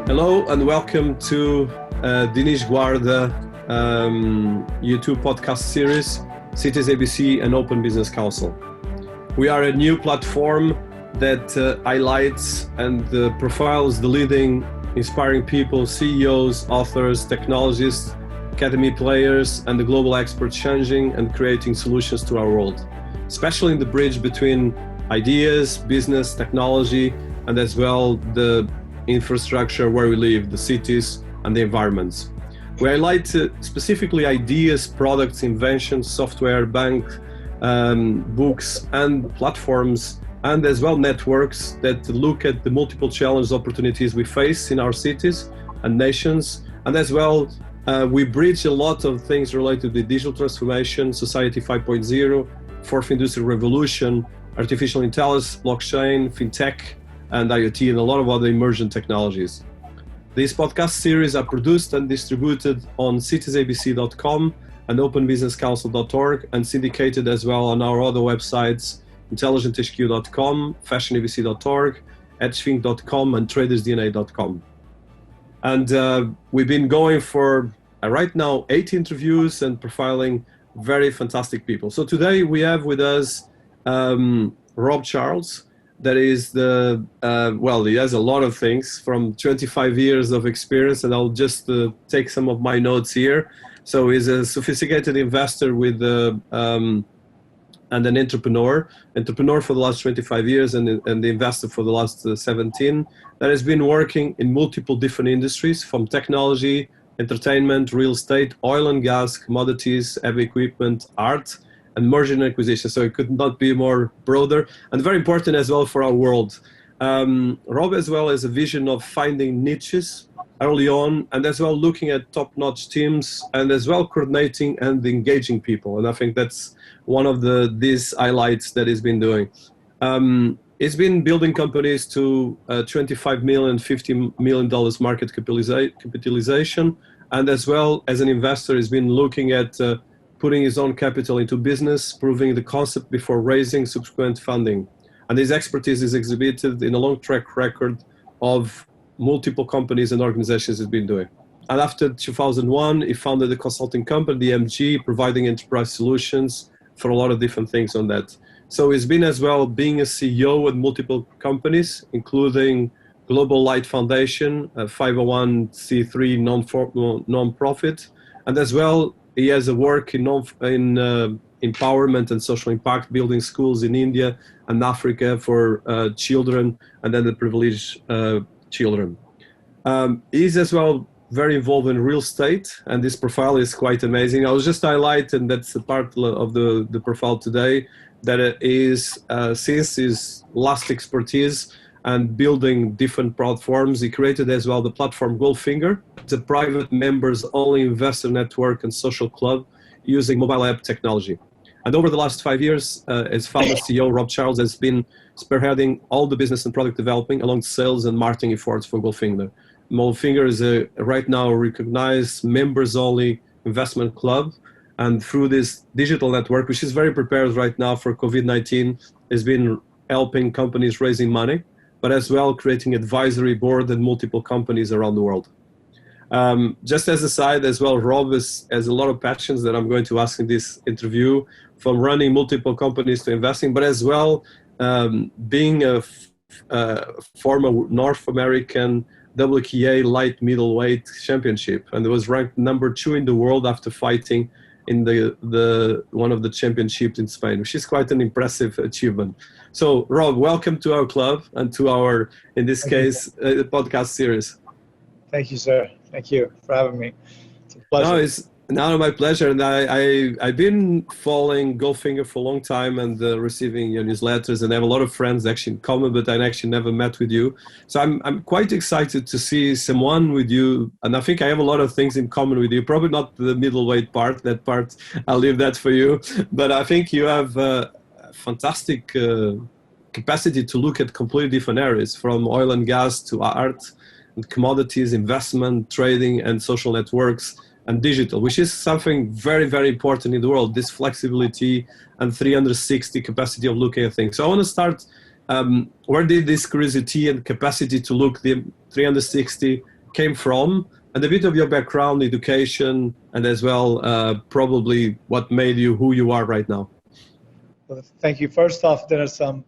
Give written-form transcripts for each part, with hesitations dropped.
Hello and welcome to Dinis Guarda YouTube podcast series, Cities ABC and Open Business Council. We are a new platform that highlights and profiles the leading inspiring people, CEOs, authors, technologists, academy players, and the global experts changing and creating solutions to our world, especially in the bridge between ideas, business, technology, and as well the infrastructure where we live, the cities and the environments. We highlight specifically ideas, products, inventions, software, bank, books and platforms, and as well networks that look at the multiple challenges, opportunities we face in our cities and nations. And as well, we bridge a lot of things related to digital transformation, Society 5.0, Fourth Industrial Revolution, artificial intelligence, blockchain, fintech, and IoT, and a lot of other emerging technologies. These podcast series are produced and distributed on citiesabc.com and openbusinesscouncil.org and syndicated as well on our other websites, intelligenthq.com, fashionabc.org, edgefink.com, and tradersdna.com. And we've been going for right now 8 interviews and profiling very fantastic people. So today we have with us Rob Charles. That is he has a lot of things from 25 years of experience, and I'll just take some of my notes here. So he's a sophisticated investor with and an entrepreneur for the last 25 years and the investor for the last 17 that has been working in multiple different industries, from technology, entertainment, real estate, oil and gas, commodities, heavy equipment, art, and merger and acquisition. So it could not be more broader and very important as well for our world. Rob as well has a vision of finding niches early on, and as well looking at top-notch teams, and as well coordinating and engaging people. And I think that's one of these highlights that he's been doing. He's been building companies to $25 million, $50 million market capitalization, and as well as an investor, he's been looking at putting his own capital into business, proving the concept before raising subsequent funding. And his expertise is exhibited in a long track record of multiple companies and organizations he's been doing. And after 2001, he founded a consulting company, the MG, providing enterprise solutions for a lot of different things on that. So he's been as well being a CEO at multiple companies, including Global Light Foundation, a 501c3 non-profit, and as well he has a work in empowerment and social impact, building schools in India and Africa for children and underprivileged children. He's as well very involved in real estate, and this profile is quite amazing. I was just highlighting, that's a part of the profile today, that it is since his last expertise and building different platforms, he created as well the platform Goldfinger. It's a private members-only investor network and social club using mobile app technology. And over the last 5 years, as founder CEO, Rob Charles has been spearheading all the business and product developing along sales and marketing efforts for Goldfinger. Goldfinger is a right now recognized members-only investment club, and through this digital network, which is very prepared right now for COVID-19, has been helping companies raising money, but as well creating advisory board and multiple companies around the world. Just as a side as well, Rob has a lot of passions that I'm going to ask in this interview, from running multiple companies to investing, but as well being a former North American WKA light middleweight championship, and was ranked number 2 in the world after fighting in the one of the championships in Spain, which is quite an impressive achievement. So Rob, welcome to our club and to our, in this case, podcast series. Thank you, sir. Thank you for having me. It's a pleasure. No, it's my pleasure. And I've been following Goldfinger for a long time and receiving your newsletters, and I have a lot of friends actually in common, but I actually never met with you. So I'm quite excited to see someone with you. And I think I have a lot of things in common with you, probably not the middleweight part, that part, I'll leave that for you. But I think you have a fantastic capacity to look at completely different areas, from oil and gas to art and commodities, investment, trading, and social networks, and digital, which is something very, very important in the world, this flexibility and 360 capacity of looking at things. So I want to start, where did this curiosity and capacity to look the 360 came from, and a bit of your background, education, and as well probably what made you who you are right now. Well, thank you. First off, Dennis, I'm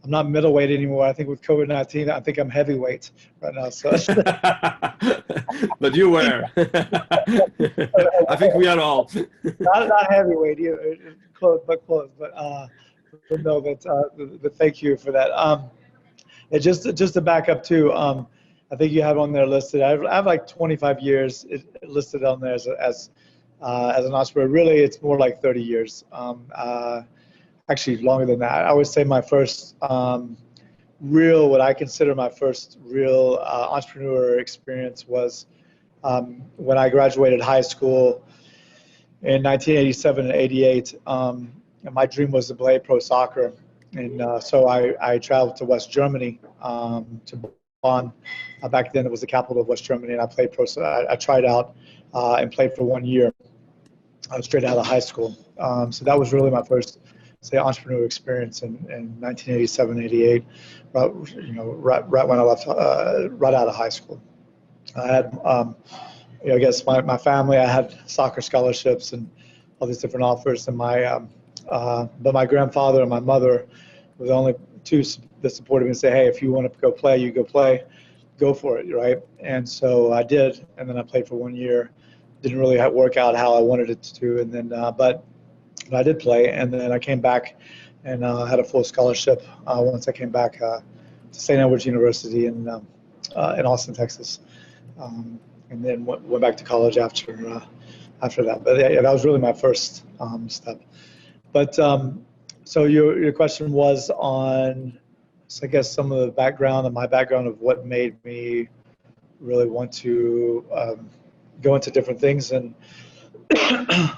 not middleweight anymore. I think with COVID-19, I think I'm heavyweight right now. So, but you were. I think we are all. not heavyweight either, close. But no, but thank you for that. And just to back up too, I think you have on there listed. I have like 25 years listed on there as an entrepreneur. Really, it's more like 30 years. Actually, longer than that. I would say my first what I consider my first real entrepreneur experience was when I graduated high school in 1987 and 88. And my dream was to play pro soccer. And so I traveled to West Germany, to Bonn. Back then it was the capital of West Germany, and I played pro. So I tried out and played for 1 year. I was straight out of high school. So that was really my first, say, entrepreneur experience in 1987, 88, right when I left, right out of high school. I had, I guess my family, I had soccer scholarships and all these different offers, and but my grandfather and my mother were the only two that supported me and say, hey, if you want to go play, you go play, go for it, right? And so I did, and then I played for 1 year. Didn't really work out how I wanted it to, and then but I did play, and then I came back and had a full scholarship once I came back to St. Edward's University in Austin, Texas, and then went back to college after that. But yeah, that was really my first step. But so your question was on, so I guess some of the background and my background of what made me really want to go into different things. And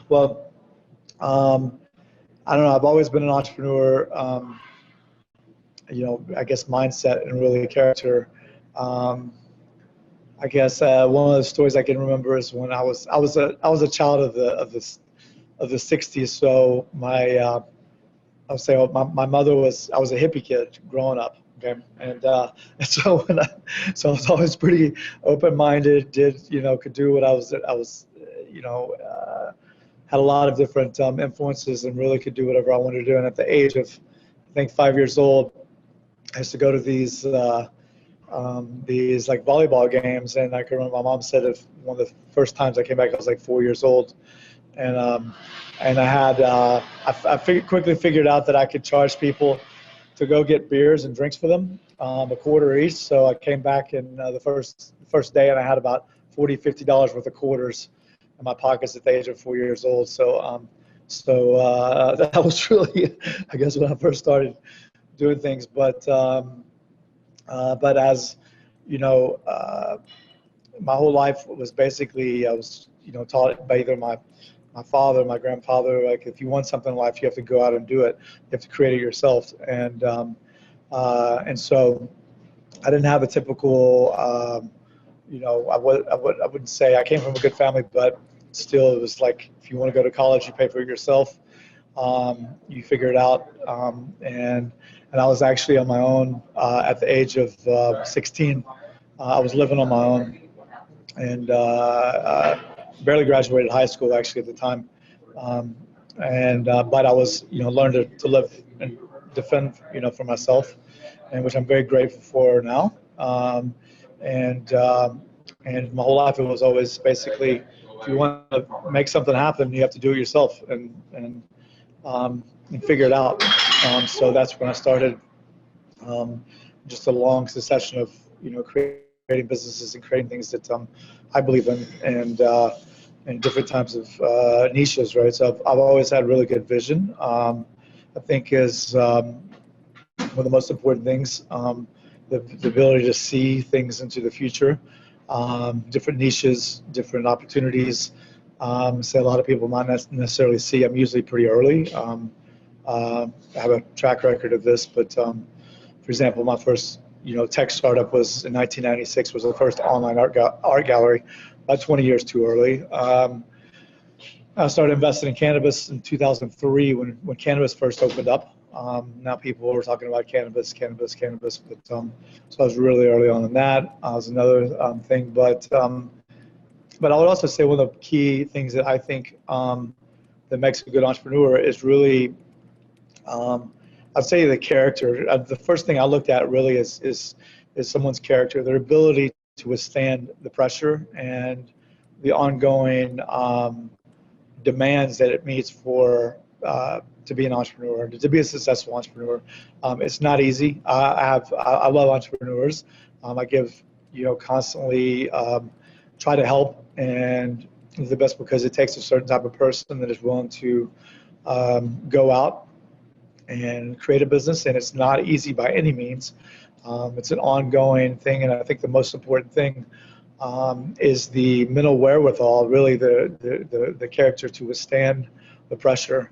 well, I don't know, I've always been an entrepreneur, I guess mindset and really character. I guess one of the stories I can remember is when I was a child of the 60s. So I would say my mother I was a hippie kid growing up. Okay. And so so I was always pretty open-minded, could do what I was, had a lot of different influences and really could do whatever I wanted to do. And at the age of, I think, 5 years old, I used to go to these like volleyball games. And I can remember my mom said if one of the first times I came back, I was like 4 years old. And I had, I quickly figured out that I could charge people to go get beers and drinks for them, a quarter each. So I came back in the first day, and I had about $40, $50 worth of quarters in my pockets at the age of 4 years old. So that was really, I guess, when I first started doing things. But as you know, my whole life was basically, I was taught by either my father, my grandfather, like, if you want something in life, you have to go out and do it. You have to create it yourself. And so I didn't have a typical, I wouldn't say I came from a good family, but still it was like, if you want to go to college, you pay for it yourself. You figure it out. And I was actually on my own at the age of 16. I was living on my own, and barely graduated high school actually at the time. But I was, learned to live and defend, for myself, and which I'm very grateful for now. And my whole life it was always basically, if you want to make something happen, you have to do it yourself and figure it out. So that's when I started just a long succession of, creating businesses and creating things that I believe in, and different types of niches, right? So I've always had really good vision. I think is one of the most important things, the ability to see things into the future, different niches, different opportunities. So a lot of people might not necessarily see. I'm usually pretty early. I have a track record of this, but for example, my first tech startup was in 1996. Was the first online art gallery, about 20 years too early. I started investing in cannabis in 2003 when cannabis first opened up. Now people were talking about cannabis, but so I was really early on in that. Was another thing, but I would also say one of the key things that I think that makes a good entrepreneur is really, I'd say the character. The first thing I looked at really is someone's character, their ability to withstand the pressure and the ongoing demands that it meets for to be an entrepreneur, to be a successful entrepreneur. It's not easy. I love entrepreneurs. I give, constantly try to help and do the best, because it takes a certain type of person that is willing to go out and create a business, and it's not easy by any means. It's an ongoing thing, and I think the most important thing is the mental wherewithal, really the character to withstand the pressure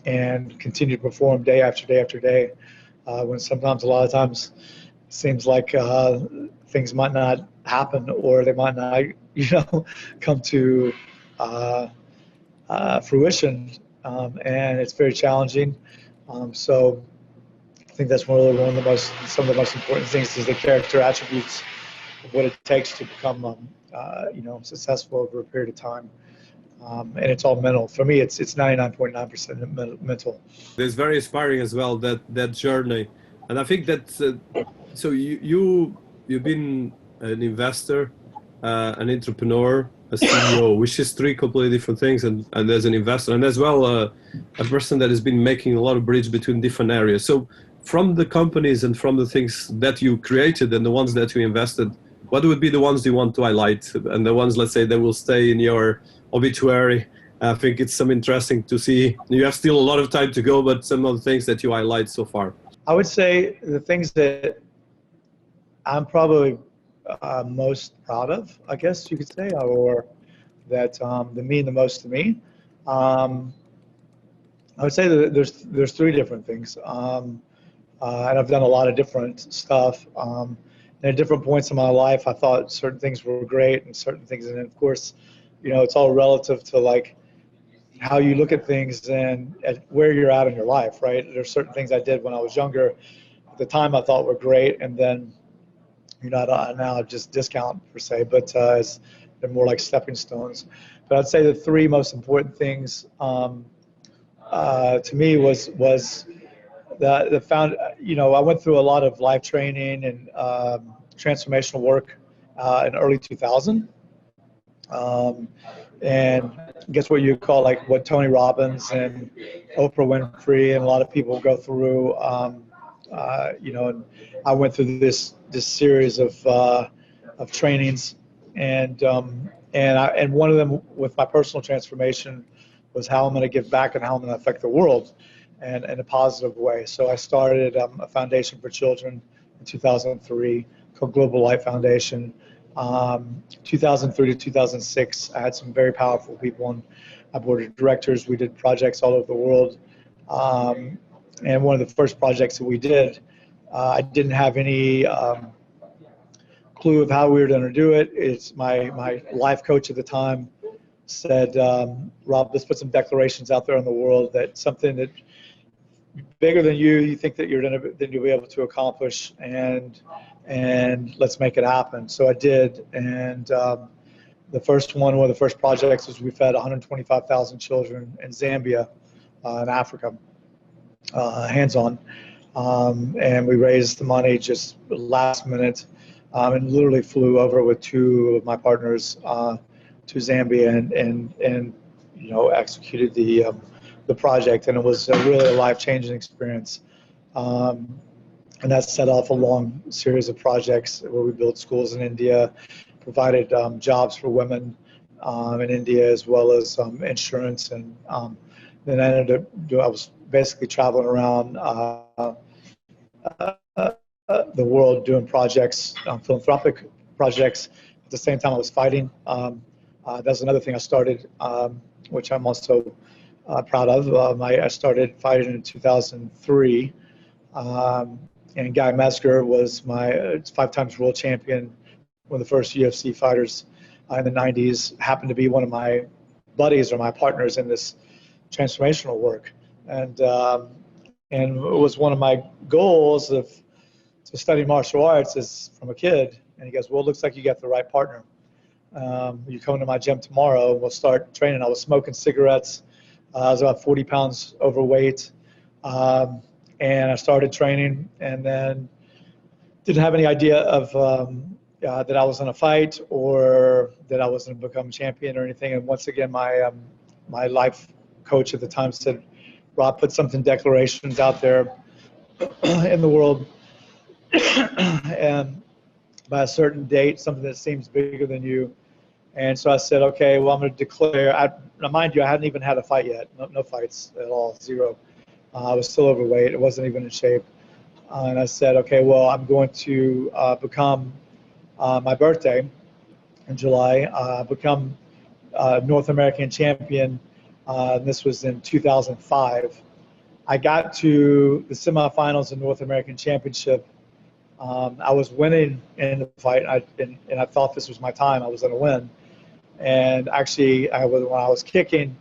and continue to perform day after day after day, when sometimes, a lot of times, it seems like things might not happen, or they might not, come to fruition, and it's very challenging. So I think that's really some of the most important things is the character attributes of what it takes to become, successful over a period of time. And it's all mental. For me, it's 99.9% mental. It's very inspiring as well, that journey. And I think that so you've been an investor, an entrepreneur, a CEO, which is three completely different things, and as an investor, and as well a person that has been making a lot of bridge between different areas. So from the companies and from the things that you created and the ones that you invested, what would be the ones you want to highlight, and the ones, let's say, that will stay in your obituary? I think it's some interesting to see. You have still a lot of time to go, but some of the things that you highlight so far. I would say the things that I'm probably most proud of, I guess you could say, or that mean the most to me. I would say that there's three different things, and I've done a lot of different stuff. And at different points in my life, I thought certain things were great and certain things, and of course, it's all relative to like how you look at things and at where you're at in your life, right? There's certain things I did when I was younger, at the time I thought were great, and then now just discount per se, but they're more like stepping stones. But I'd say the three most important things to me was the found. I went through a lot of life training and transformational work in early 2000, and guess what you call like what Tony Robbins and Oprah Winfrey and a lot of people go through. And I went through this series of trainings, and one of them with my personal transformation was how I'm going to give back and how I'm going to affect the world, and in a positive way. So I started a foundation for children in 2003 called Global Life Foundation. 2003 to 2006, I had some very powerful people on my board of directors. We did projects all over the world. And one of the first projects that we did, I didn't have any clue of how we were going to do it. It's my life coach at the time said, Rob, let's put some declarations out there in the world that something that bigger than you think that you'll be able to accomplish, and let's make it happen. So I did, and one of the first projects was we fed 125,000 children in Zambia, in Africa, hands-on, and we raised the money just last minute, and literally flew over with two of my partners to Zambia and executed the project, and it was really a life-changing experience. And that set off a long series of projects where we built schools in India, provided jobs for women in India, as well as insurance. And then I was basically traveling around the world doing projects, philanthropic projects. At the same time, I was fighting. That's another thing I started, which I'm also proud of. I started fighting in 2003. And Guy Metzger was my 5 times world champion, one of the first UFC fighters in the 90s, happened to be one of my buddies or my partners in this transformational work. And And it was one of my goals to study martial arts as from a kid. And he goes, well, it looks like you got the right partner. You come to my gym tomorrow, we'll start training. I was smoking cigarettes. I was about 40 pounds overweight. And I started training, and then didn't have any idea of that I was going to fight or that I was going to become champion or anything. And once again, my life coach at the time said, Rob, put something declarations out there in the world, and by a certain date, something that seems bigger than you. And so I said, okay, well, I'm going to declare. Now, mind you, I hadn't even had a fight yet. No fights at all, zero. I was still overweight. I wasn't even in shape. And I said, okay, well, I'm going to become my birthday in July, become North American champion. This was in 2005. I got to the semifinals of North American Championship. I was winning in the fight, and I thought this was my time. I was going to win. And actually, when I was kicking,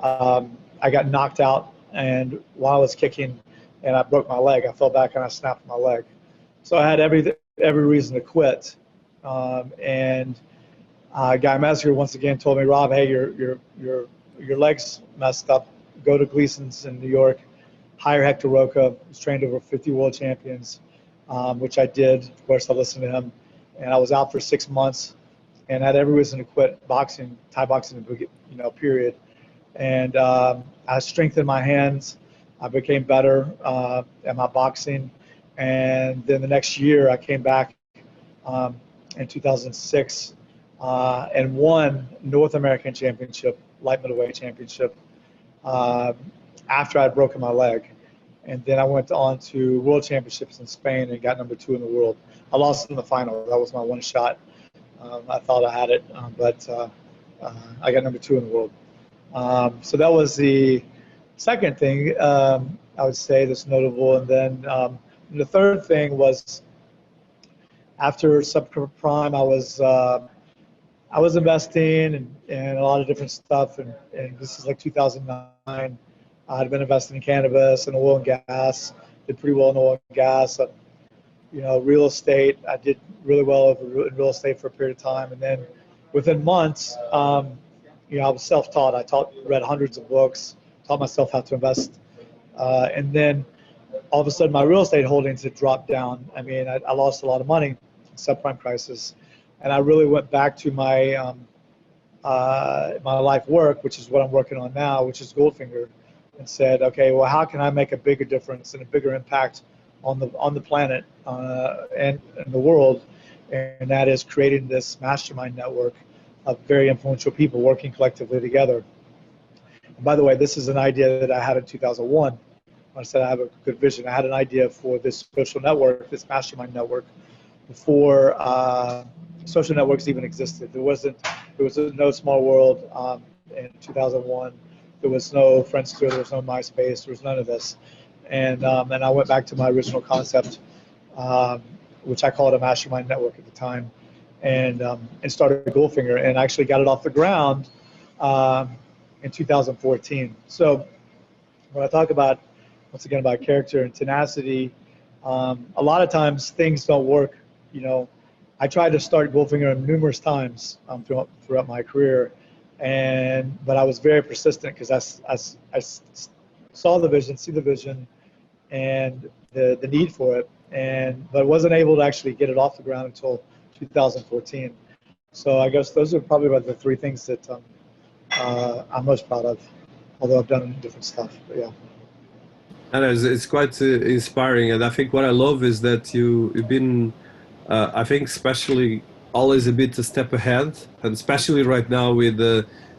I got knocked out. And while I was kicking, and I broke my leg, I fell back and I snapped my leg. So I had every reason to quit. And Guy Messinger once again told me, Rob, hey, your leg's messed up. Go to Gleason's in New York. Hire Hector Roca. He's trained over 50 world champions, which I did. Of course, I listened to him. And I was out for 6 months and had every reason to quit boxing, Thai boxing, period. And I strengthened my hands. I became better at my boxing. And then the next year I came back in 2006 and won North American Championship, light middleweight championship, after I'd broken my leg. And then I went on to World Championships in Spain and got number 2 in the world. I lost in the final. That was my one shot. I thought I had it, but I got number 2 in the world. So that was the second thing I would say that's notable. And then the third thing was after subprime, I was investing in a lot of different stuff, and this is like 2009. I'd been investing in cannabis and oil and gas. Did pretty well in oil and gas. Real estate. I did really well in real estate for a period of time, and then within months, I was self-taught. I read hundreds of books, taught myself how to invest, and then all of a sudden my real estate holdings had dropped down. I mean, I lost a lot of money in subprime crisis, and I really went back to my my life work, which is what I'm working on now, which is Goldfinger, and said, okay, well, how can I make a bigger difference and a bigger impact on the planet and the world? And that is creating this mastermind network of very influential people working collectively together. And by the way, this is an idea that I had in 2001. When I said I have a good vision, I had an idea for this social network, this mastermind network, before social networks even existed. There was no Small World in 2001. There was no Friendster, there was no MySpace, there was none of this. And I went back to my original concept, which I called a mastermind network at the time, and started Goldfinger, and actually got it off the ground in 2014. So when I talk about, once again, about character and tenacity, a lot of times things don't work. I tried to start Goldfinger numerous times throughout my career, but I was very persistent because I saw the vision, and the need for it, but wasn't able to actually get it off the ground until 2014. So I guess those are probably about the 3 things that I'm most proud of, although I've done different stuff. But yeah. And it's quite inspiring, and I think what I love is that you've been, I think, especially always a bit a step ahead, and especially right now with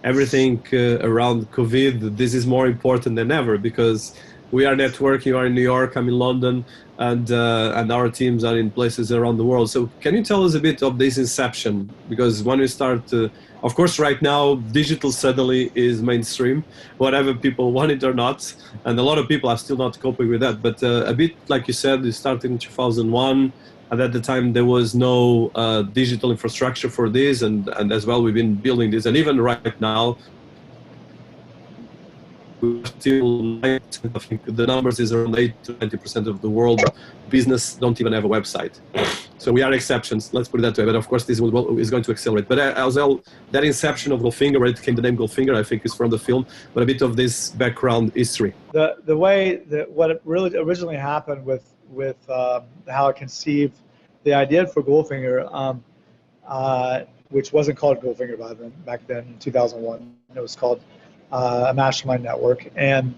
everything around COVID. This is more important than ever because we are networking. You are in New York, I'm in London, and our teams are in places around the world. So can you tell us a bit of this inception? Because when we start, of course, right now, digital suddenly is mainstream, whatever people want it or not. And a lot of people are still not coping with that. But a bit like you said, you started in 2001. And at the time, there was no digital infrastructure for this. And as well, we've been building this. And even right now, we are still 90%, I think the numbers is around 8 to 90% of the world business don't even have a website. So we are exceptions, let's put it that way. But of course, this is going to accelerate. But as well, that inception of Goldfinger, where it came the name Goldfinger, I think is from the film, but a bit of this background history. The way that what it really originally happened with how I conceived the idea for Goldfinger, which wasn't called Goldfinger back then in 2001. It was called a Mastermind Network, and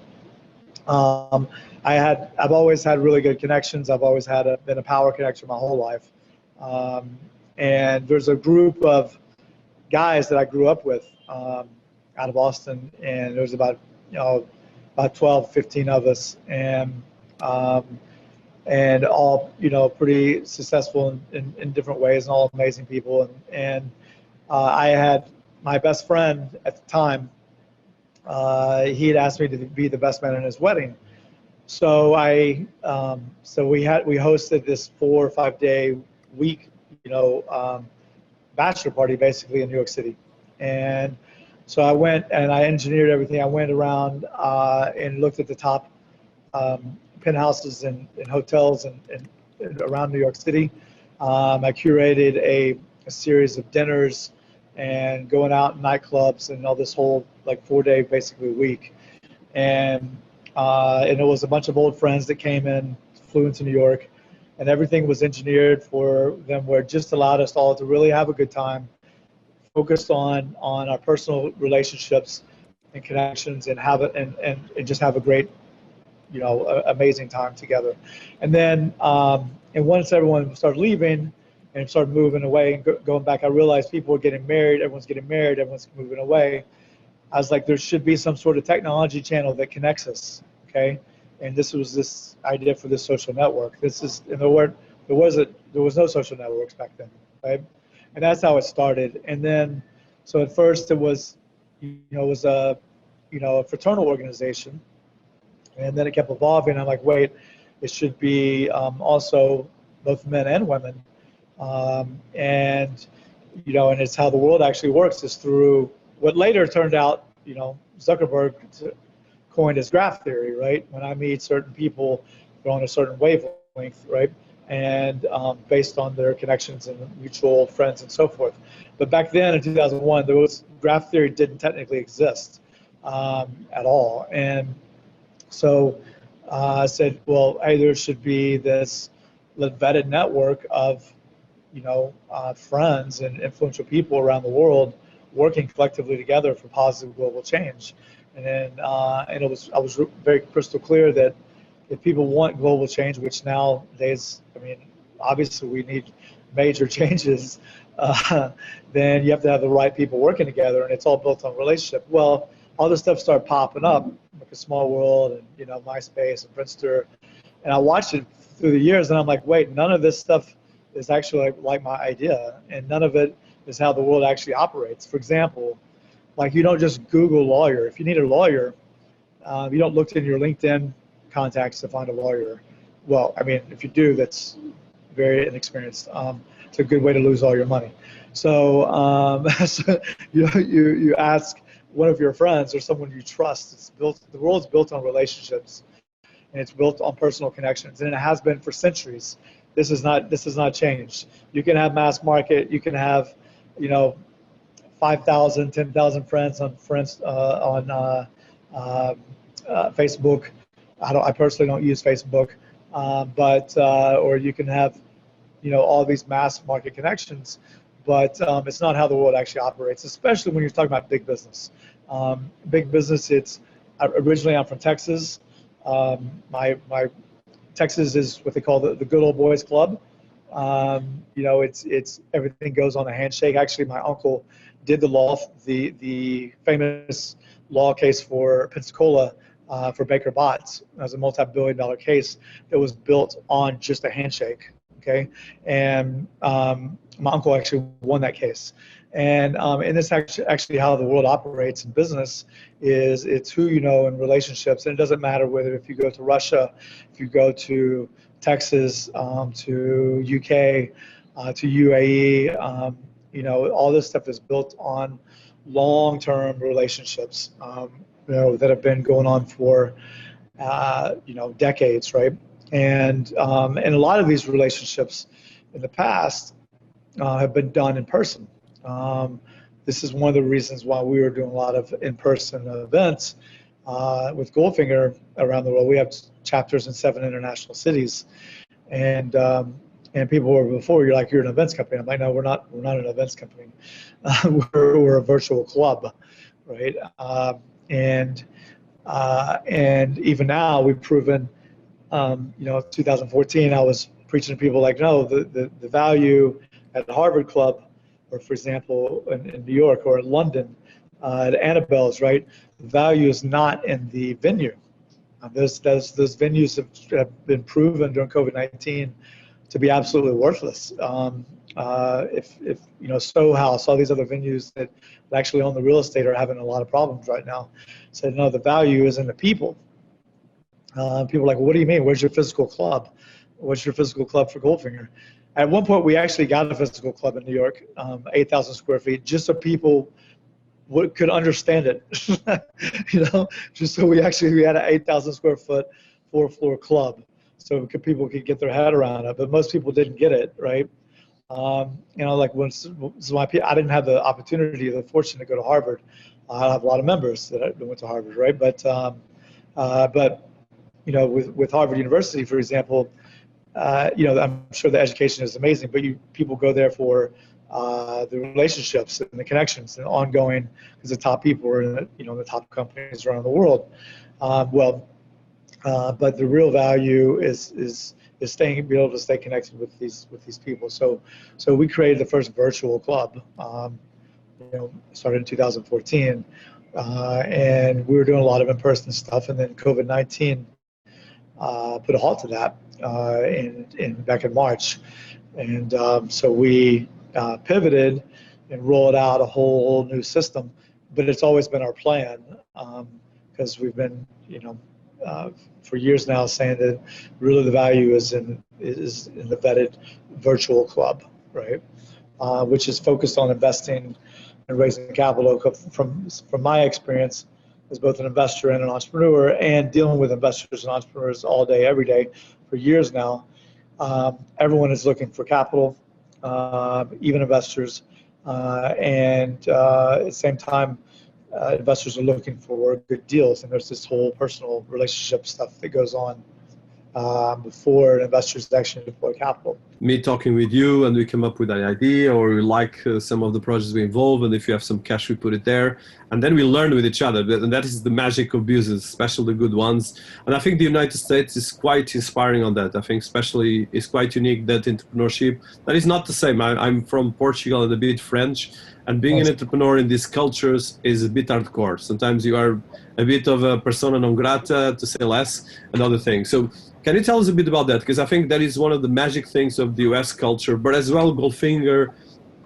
I've always had really good connections. I've always been a power connector my whole life, and there's a group of guys that I grew up with out of Austin, and there's about 12, 15 of us, and all pretty successful in different ways, and all amazing people. And I had my best friend at the time. He had asked me to be the best man in his wedding. So we hosted this 4 or 5 day week, bachelor party basically in New York City. And so I went and I engineered everything. I went around and looked at the top penthouses and hotels and around New York City. I curated a series of dinners and going out in nightclubs and all this whole 4 day basically week. And it was a bunch of old friends that came in, flew into New York, and everything was engineered for them where it just allowed us all to really have a good time, focused on our personal relationships and connections, and just have a great, amazing time together. And then, and once everyone started leaving and started moving away and going back, I realized people were getting married, everyone's moving away. I was like, there should be some sort of technology channel that connects us, okay? And this was this idea for this social network. There was no social networks back then, right? And that's how it started. And then, so at first it was, a fraternal organization, and then it kept evolving. I'm like, wait, it should be also both men and women, and it's how the world actually works is through what later turned out, Zuckerberg coined as graph theory, right? When I meet certain people, they're on a certain wavelength, right? And based on their connections and mutual friends and so forth. But back then in 2001, graph theory didn't technically exist at all. And so I said, well, hey, there should be this vetted network of, friends and influential people around the world working collectively together for positive global change. And then, I was very crystal clear that if people want global change, which nowadays, obviously we need major changes, then you have to have the right people working together, and it's all built on relationship. Well, all this stuff started popping up, like a Small World and, MySpace and Friendster. And I watched it through the years, and I'm like, wait, none of this stuff is actually like my idea, and none of it is how the world actually operates. For example, you don't just Google lawyer. If you need a lawyer, you don't look in your LinkedIn contacts to find a lawyer. Well, if you do, that's very inexperienced. It's a good way to lose all your money. So, so you ask one of your friends or someone you trust. The world's built on relationships, and it's built on personal connections, and it has been for centuries. This has not changed. You can have mass market. You can have, 5,000, 10,000 friends on Facebook. I personally don't use Facebook, but or you can have, all these mass market connections, but it's not how the world actually operates, especially when you're talking about big business. Big business. Originally I'm from Texas. My Texas is what they call the good old boys club. It's everything goes on a handshake. Actually, my uncle did the famous law case for Pensacola for Baker Botts. It was a multi-billion-dollar case that was built on just a handshake. Okay, and my uncle actually won that case. And this actually how the world operates in business is it's who you know in relationships, and it doesn't matter whether if you go to Russia, if you go to Texas, to UK, to UAE, all this stuff is built on long-term relationships. that have been going on for decades, right? And a lot of these relationships in the past have been done in person. This is one of the reasons why we were doing a lot of in-person events with Goldfinger around the world. We have chapters in 7 international cities, and people were before, you're like, you're an events company. I'm like, no, we're not an events company. We're a virtual club, right? And even now we've proven, 2014, I was preaching to people like, no, the value at the Harvard Club, or for example, in New York or in London, at Annabelle's, right? The value is not in the venue. Those venues have been proven during COVID-19 to be absolutely worthless. If Soho House, all these other venues that actually own the real estate are having a lot of problems right now. So no, the value is in the people. People are like, well, what do you mean? Where's your physical club? What's your physical club for Goldfinger? At one point, we actually got a physical club in New York, 8,000 square feet, just so people could understand it. Just so we had an 8,000 square foot, 4-floor club, so people could get their head around it. But most people didn't get it, right? Like I didn't have the opportunity, the fortune to go to Harvard. I have a lot of members that went to Harvard, right? But with Harvard University, for example, I'm sure the education is amazing, but people go there for the relationships and the connections and ongoing, because the top people are in the top companies around the world. But the real value is being able to stay connected with these people. So we created the first virtual club. Started in 2014, and we were doing a lot of in-person stuff, and then COVID-19 put a halt to that back in March, and so we pivoted and rolled out a whole new system. But it's always been our plan, because we've been for years now saying that really the value is in the vetted virtual club, right? Which is focused on investing and raising capital. From my experience as both an investor and an entrepreneur, and dealing with investors and entrepreneurs all day, every day for years now, everyone is looking for capital, even investors, and at the same time, investors are looking for good deals, and there's this whole personal relationship stuff that goes on before investors actually deploy capital. Me talking with you, and we come up with an idea, or we like some of the projects we involve, and if you have some cash, we put it there, and then we learn with each other. And that is the magic of business, especially the good ones. And I think the United States is quite inspiring on that. I think especially it's quite unique, that entrepreneurship. That is not the same. I'm from Portugal and a bit French, and being an entrepreneur in these cultures is a bit hardcore. Sometimes you are a bit of a persona non grata, to say less, and other things. So can you tell us a bit about that? Because I think that is one of the magic things of the US culture, but as well, Goldfinger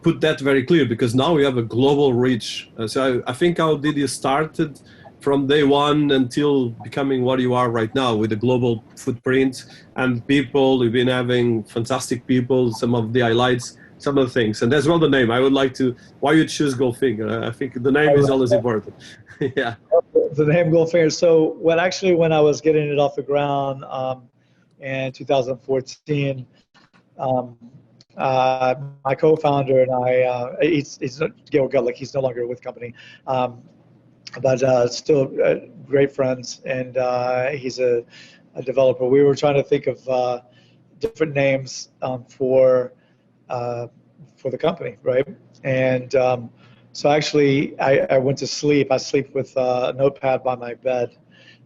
put that very clear, because now we have a global reach. So I think how did you started from day one until becoming what you are right now, with a global footprint and people, you've been having fantastic people, some of the highlights, some of the things, and as well the name. I would like to, why you choose Goldfinger? I think the name is always important. Yeah. The name Goldfinger. So when I was getting it off the ground in 2014, my co-founder and I, he's Gail Gutlick, he's no longer with the company, but still great friends, and he's a developer. We were trying to think of different names for the company, right? And so actually, I went to sleep. I sleep with a notepad by my bed,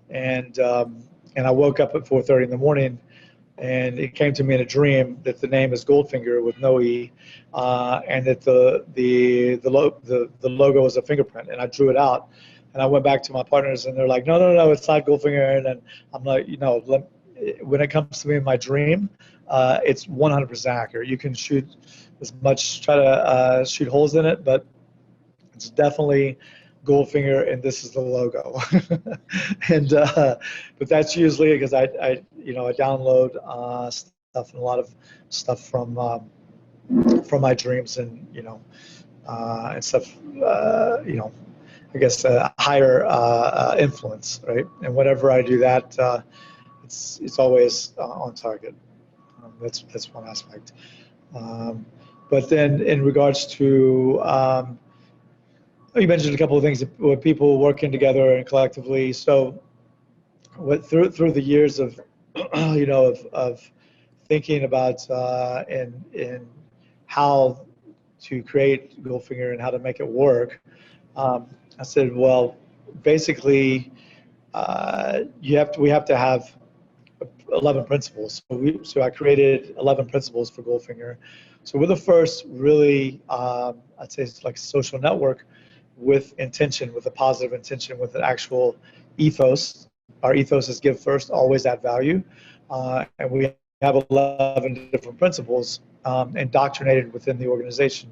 and I woke up at 4:30 in the morning, and it came to me in a dream that the name is Goldfinger with no E, and that the logo is a fingerprint, and I drew it out, and I went back to my partners, and they're like, no, it's not Goldfinger, and then I'm like, when it comes to me in my dream, it's 100% accurate. You can shoot as much, try to shoot holes in it, but it's definitely Goldfinger, and this is the logo. And but that's usually because I download stuff, and a lot of stuff from my dreams, and and stuff I guess, a higher influence, right? And whenever I do that, it's always on target. That's one aspect. But then in regards to, you mentioned a couple of things with people working together and collectively. So through the years of, of thinking about in how to create Goldfinger and how to make it work, I said, well, basically, we have to have 11 principles. So I created 11 principles for Goldfinger. So we're the first really, I'd say it's like a social network with intention, with a positive intention, with an actual ethos. Our ethos is give first, always add value. And we have 11 different principles indoctrinated within the organization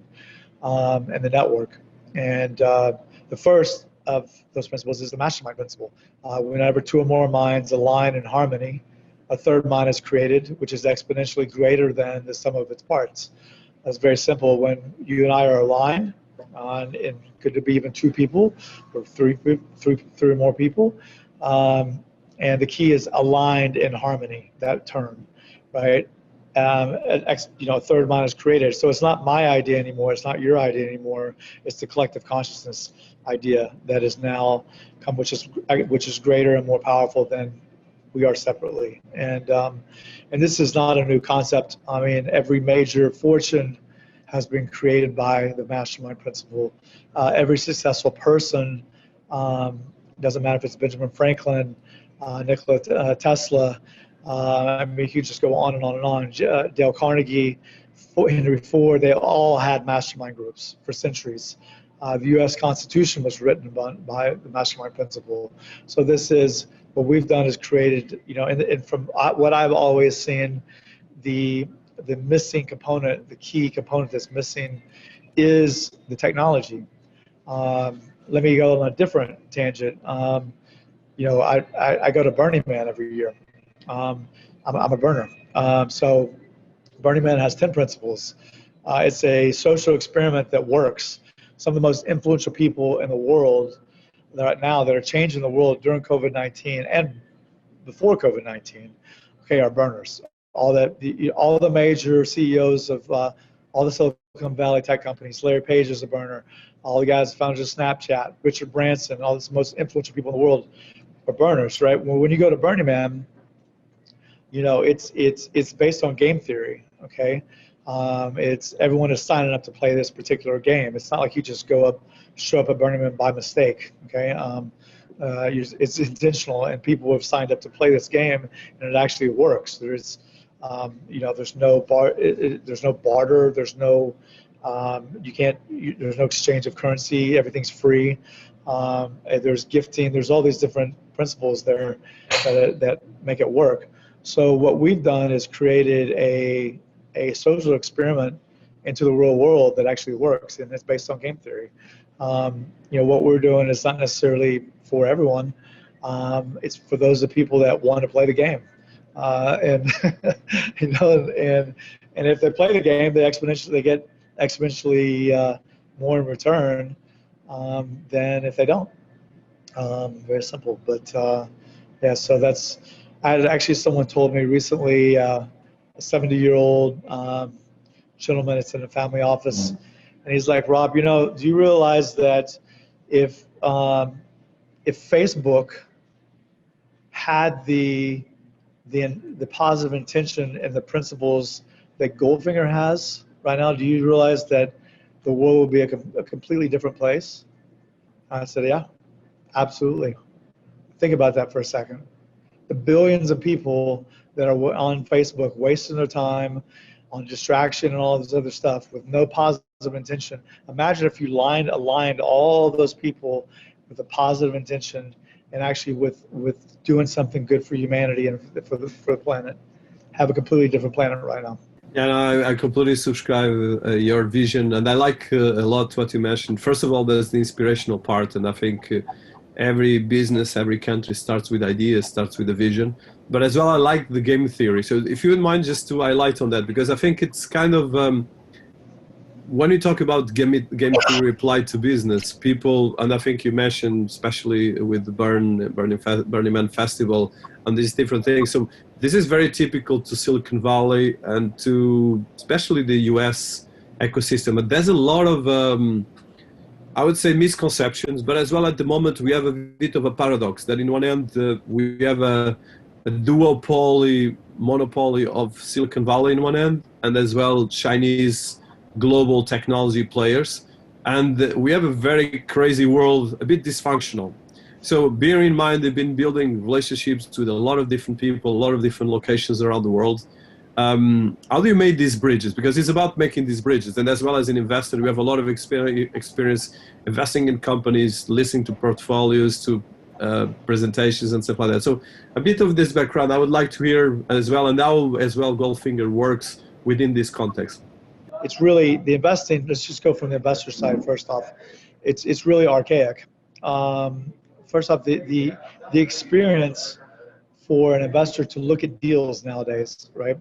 and the network. And the first of those principles is the Mastermind Principle. Whenever two or more minds align in harmony, a third mind is created, which is exponentially greater than the sum of its parts. That's very simple. When you and I are aligned, and could be even two people or three or more people, and the key is aligned in harmony, that term, right? A third mind is created. So it's not my idea anymore. It's not your idea anymore. It's the collective consciousness idea that is now come, which is greater and more powerful than we are separately. And this is not a new concept. I mean, every major fortune has been created by the Mastermind Principle. Every successful person, doesn't matter if it's Benjamin Franklin, Nikola Tesla, I mean, you just go on and on and on. Dale Carnegie, Henry Ford, they all had mastermind groups for centuries. The U.S. Constitution was written by the Mastermind Principle. So this is what we've done is created, and from what I've always seen, the missing component, the key component that's missing is the technology. Let me go on a different tangent. I go to Burning Man every year. I'm a burner. So Burning Man has 10 principles. It's a social experiment that works. Some of the most influential people in the world right now that are changing the world during COVID-19 and before COVID-19, are burners. All the major CEOs of all the Silicon Valley tech companies, Larry Page is a burner. All the guys founded Snapchat, Richard Branson, all the most influential people in the world are burners, right? Well, when you go to Burning Man, it's based on game theory, okay? It's everyone is signing up to play this particular game. It's not like you just show up at Burning Man by mistake, okay? It's intentional, and people have signed up to play this game, and it actually works. There's there's no barter. There's no there's no exchange of currency. Everything's free. There's gifting. There's all these different principles there that make it work. So what we've done is created a social experiment into the real world that actually works, and it's based on game theory. What we're doing is not necessarily for everyone. It's for those of people that want to play the game, and and if they play the game, they get exponentially more in return than if they don't. Very simple, but so that's. Someone told me recently, a 70-year-old gentleman, it's in a family office, and he's like, Rob, do you realize that if Facebook had the positive intention and the principles that Goldfinger has right now, do you realize that the world will be a completely different place? I said, yeah, absolutely. Think about that for a second. The billions of people that are on Facebook wasting their time on distraction and all this other stuff with no positive intention. Imagine if you aligned all those people with a positive intention and actually with doing something good for humanity and for the planet. Have a completely different planet right now. Yeah, no, I completely subscribe your vision, and I like a lot what you mentioned. First of all, there's the inspirational part, and I think every business, every country starts with ideas, starts with a vision. But as well, I like the game theory. So if you wouldn't mind just to highlight on that, because I think it's kind of when you talk about game theory applied to business, people, and I think you mentioned, especially with the Burning Man Festival and these different things. So this is very typical to Silicon Valley and to especially the US ecosystem. But there's a lot of, I would say, misconceptions, but as well at the moment we have a bit of a paradox that in one end we have a duopoly, monopoly of Silicon Valley in one end, and as well Chinese global technology players. And we have a very crazy world, a bit dysfunctional. So bear in mind, they've been building relationships with a lot of different people, a lot of different locations around the world. How do you make these bridges? Because it's about making these bridges. And as well as an investor, we have a lot of experience investing in companies, listening to portfolios, to presentations and stuff like that. So a bit of this background, I would like to hear as well, and how as well Goldfinger works within this context. It's really the investing. Let's just go from the investor side first off. It's really archaic. First off, the experience for an investor to look at deals nowadays, right?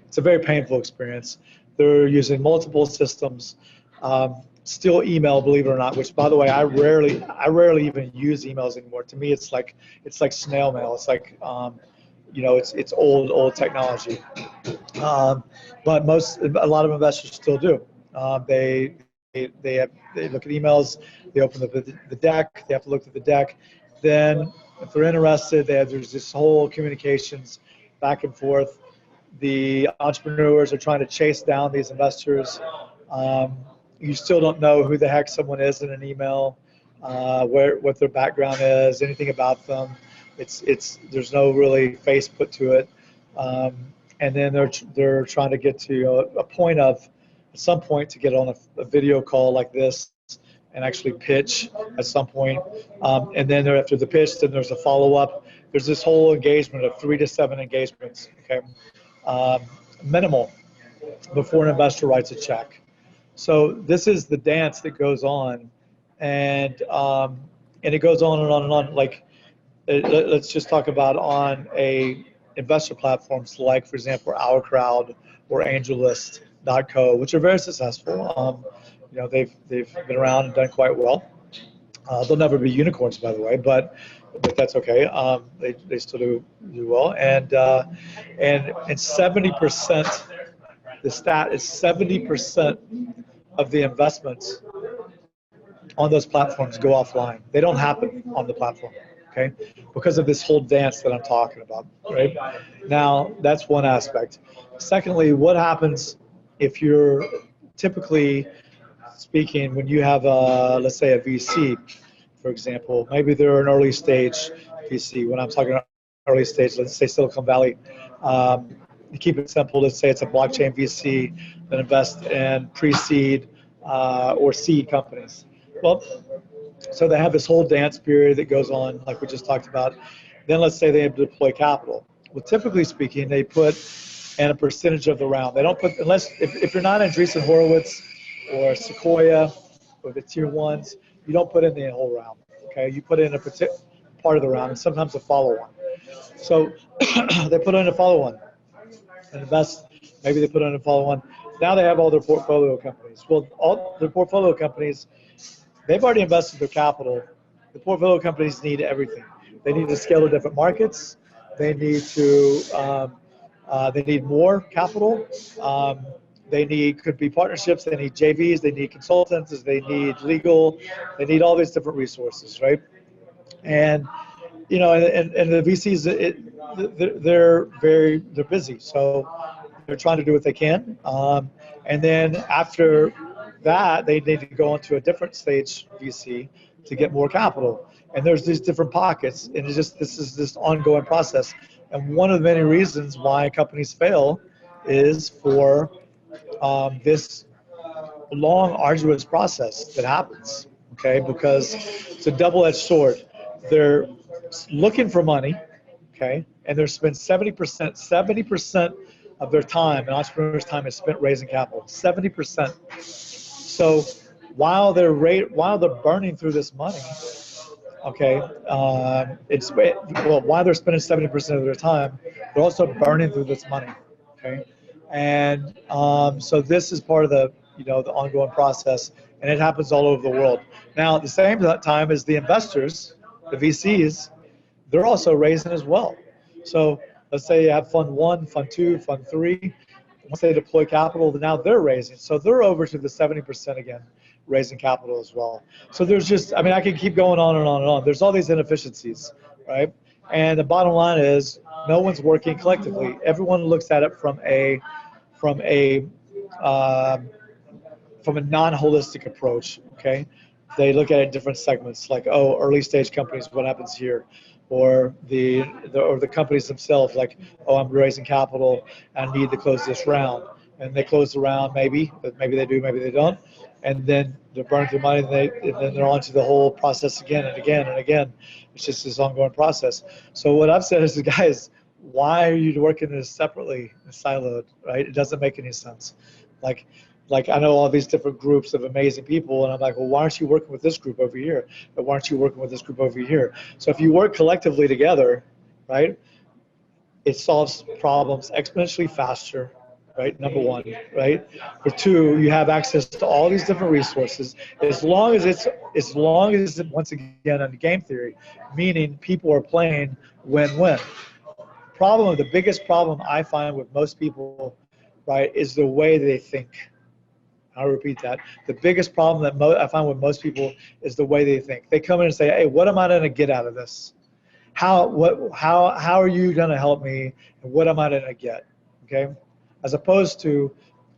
It's a very painful experience. They're using multiple systems, still email, believe it or not. Which, by the way, I rarely even use emails anymore. To me, it's like snail mail. It's like it's old technology. But a lot of investors still do. They look at emails. They open the deck. They have to look at the deck. Then, if they're interested, there's this whole communications back and forth. The entrepreneurs are trying to chase down these investors. You still don't know who the heck someone is in an email, what their background is, anything about them. There's no really face put to it. And then they're trying to get to a point at some point to get on a video call like this and actually pitch at some point. And then after the pitch, then there's a follow-up. There's this whole engagement of 3 to 7 engagements, okay, minimal, before an investor writes a check. So this is the dance that goes on, and it goes on and on and on. Like, let's just talk about on a investor platforms like, for example, Our Crowd or AngelList.co, which are very successful. They've been around and done quite well. They'll never be unicorns, by the way, but that's okay. They still do well, and 70%. The stat is 70% of the investments on those platforms go offline. They don't happen on the platform, okay? Because of this whole dance that I'm talking about, right? Now, that's one aspect. Secondly, what happens if you're typically speaking, when you have let's say a VC, for example, maybe they're an early stage VC. When I'm talking about early stage, let's say Silicon Valley, to keep it simple, let's say it's a blockchain VC that invests in pre-seed or seed companies. Well, so they have this whole dance period that goes on, like we just talked about. Then let's say they deploy capital. Well, typically speaking, they put in a percentage of the round. They don't put, unless, if you're not Andreessen Horowitz or Sequoia or the tier ones, you don't put in the whole round, okay? You put in a part of the round and sometimes a follow-on. So they put in a follow-on and invest, maybe they put in a follow-on. Now they have all their portfolio companies. Well, all their portfolio companies, they've already invested their capital. The portfolio companies need everything. They need to scale to different markets. They need to, they need more capital. Could be partnerships. They need JVs. They need consultants. They need legal. They need all these different resources, right? And and the VCs, they're busy, so they're trying to do what they can. And then after that, they need to go into a different stage VC to get more capital. And there's these different pockets, and this is this ongoing process. And one of the many reasons why companies fail is for this long, arduous process that happens. Okay, because it's a double-edged sword. They're looking for money, okay, and they're spending 70% of their time, an entrepreneur's time, is spent raising capital. 70%. So while they're burning through this money, okay, while they're spending 70% of their time, they're also burning through this money, okay, and so this is part of the ongoing process, and it happens all over the world. Now, at the same time as the investors, the VCs, they're also raising as well. So let's say you have fund one, fund two, fund three. Once they deploy capital, now they're raising. So they're over to the 70% again, raising capital as well. So there's just, I mean, I can keep going on and on and on. There's all these inefficiencies, right? And the bottom line is no one's working collectively. Everyone looks at it from a uh, non-holistic approach, okay? They look at it in different segments, like, oh, early stage companies, what happens here? Or the companies themselves, like, oh, I'm raising capital, I need to close this round. And they close the round, maybe they do, maybe they don't. And then they're burning through money, and then they're on to the whole process again and again and again. It's just this ongoing process. So what I've said is, guys, why are you working this separately, siloed, right? It doesn't make any sense. Like I know all these different groups of amazing people, and I'm like, well, why aren't you working with this group over here? Or why aren't you working with this group over here? So if you work collectively together, right, it solves problems exponentially faster, right? Number one, right? For two, you have access to all these different resources. As long as it's once again under game theory, meaning people are playing win-win. The biggest problem I find with most people, right, is the way they think. I'll repeat that. The biggest problem that I find with most people is the way they think. They come in and say, hey, what am I going to get out of this? How are you going to help me? And what am I going to get? Okay? As opposed to,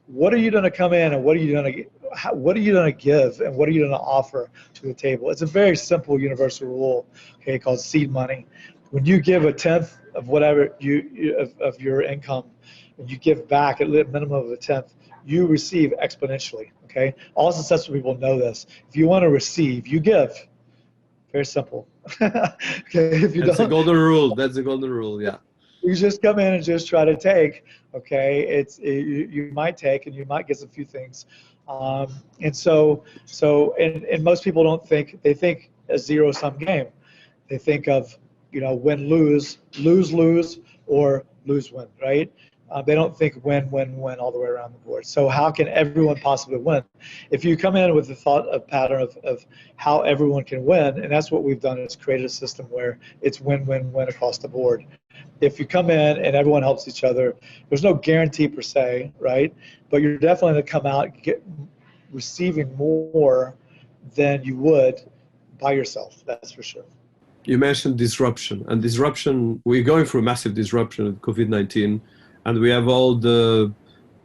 what are you going to come in and what are you going to give and what are you going to offer to the table? It's a very simple universal rule, okay, called seed money. When you give a tenth of whatever of your income, and you give back at minimum of a tenth, you receive exponentially, okay? All successful people know this. If you want to receive, you give. Very simple. Okay, if you That's don't, a golden rule. That's a golden rule, yeah. You just come in and just try to take, okay? You might take and you might get a few things. And most people don't think, they think a zero-sum game. They think of, win, lose, or lose, win, right? They don't think win all the way around the board. So how can everyone possibly win? If you come in with the pattern of how everyone can win, and that's what we've done, is created a system where it's win across the board. If you come in and everyone helps each other, there's no guarantee per se, right? But you're definitely going to come out receiving more than you would by yourself, that's for sure. You mentioned disruption, and disruption, we're going through a massive disruption with COVID-19, and we have all the